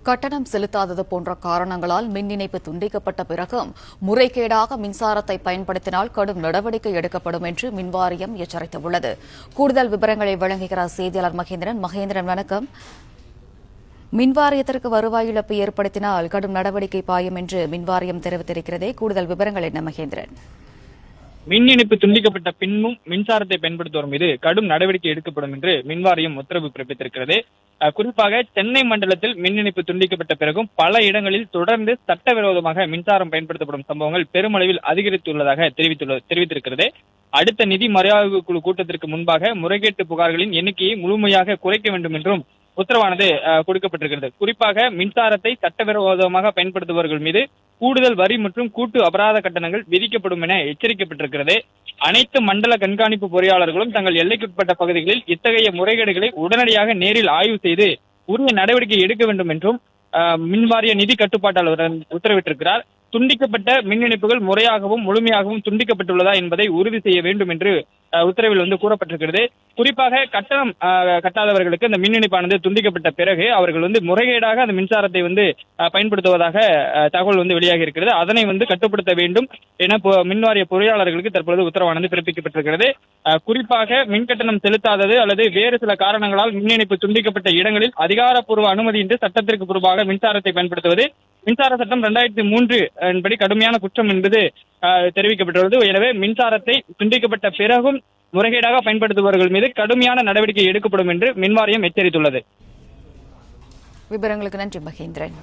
கட்டணம் செலுத்தாதது போன்ற காரணங்களால் மின் இணைப்பு துண்டிக்கப்பட்ட பிறகும் முறைகேடாக மின்சாரத்தை பயன்படுத்தினால் கடும் நடவடிக்கை எடுக்கப்படும் என்று மின்வாரியம் எச்சரித்துள்ளது. கூடுதல் விவரங்களை வழங்குகிறார் செய்தியாளர் மகேந்திரன். மகேந்திரன், வணக்கம். மின்வாரியத்திற்கு வருவாய் இழப்பு ஏற்படுத்தினால் கடும் நடவடிக்கை பாயும் என்று மின்வாரியம் தெரிவித்திருக்கிறதே. கூடுதல் விவரங்கள் என்ன மகேந்திரன்? மின் இணைப்பு துண்டிக்கப்பட்ட பின்னும் மின்சாரத்தை பயன்படுத்துவோர் மீது கடும் நடவடிக்கை எடுக்கப்படும் என்று மின்வாரியம் உத்தரவு பிறப்பித்திருக்கிறது. குறிப்பாக சென்னை மண்டலத்தில் மின் இணைப்பு துண்டிக்கப்பட்ட பிறகும் பல இடங்களில் தொடர்ந்து சட்டவிரோதமாக மின்சாரம் பயன்படுத்தப்படும் சம்பவங்கள் பெருமளவில் அதிகரித்துள்ளதாக தெரிவித்திருக்கிறது. அடுத்த நிதி மறுஆய்வு குழு கூட்டத்திற்கு முன்பாக முறைகேட்டு புகார்களின் எண்ணிக்கையை முழுமையாக குறைக்க வேண்டும் என்றும் உத்தரவானது கொடுக்கப்பட்டிருக்கிறது. குறிப்பாக மின்சாரத்தை சட்டவிரோதமாக பயன்படுத்துபவர்கள் மீது கூடுதல் வரி மற்றும் கூட்டு அபராத கட்டணங்கள் விதிக்கப்படும் என எச்சரிக்கப்பட்டிருக்கிறது. அனைத்து மண்டல கண்காணிப்பு பொறியாளர்களும் தங்கள் எல்லைக்குட்பட்ட பகுதிகளில் இத்தகைய முறைகேடுகளை உடனடியாக நேரில் ஆய்வு செய்து உரிய நடவடிக்கை எடுக்க வேண்டும் என்றும் மின்வாரிய நிதி கட்டுப்பாட்டாளர் உத்தரவிட்டிருக்கிறார். துண்டிக்கப்பட்ட மின் இணைப்புகள் முறையாகவும் முழுமையாகவும் துண்டிக்கப்பட்டுள்ளதா என்பதை உறுதி செய்ய வேண்டும் என்று உத்தரவில் கூறப்பட்டிருக்கிறது. குறிப்பாக கட்டணம் கட்டாதவர்களுக்கு இந்த மின் இணைப்பானது துண்டிக்கப்பட்ட பிறகு அவர்கள் முறைகேடாக அந்த மின்சாரத்தை பயன்படுத்துவதாக தகவல் வெளியாகி இருக்கிறது. அதனை கட்டுப்படுத்த வேண்டும் என மின்வாரிய பொறியாளர்களுக்கு தற்பொழுது உத்தரவானது பிறப்பிக்கப்பட்டிருக்கிறது. குறிப்பாக மின் கட்டணம் செலுத்தாதது அல்லது வேறு சில காரணங்களால் மின் இணைப்பு துண்டிக்கப்பட்ட இடங்களில் அதிகாரப்பூர்வ அனுமதியின்றி சட்டத்திற்கு புறம்பாக மின்சாரத்தை பயன்படுத்துவது மின்சார சட்டம் 2003 படி கடுமையான குற்றம் என்பது தெரிவிக்கப்பட்டுள்ளது. எனவே மின்சாரத்தை துண்டிக்கப்பட்ட பிறகும் முறைகேடாக பயன்படுத்துபவர்கள் மீது கடுமையான நடவடிக்கை எடுக்கப்படும் என்று மின்வாரியம் எச்சரித்துள்ளது. விவரங்களுக்கு நன்றி மகேந்திரன்.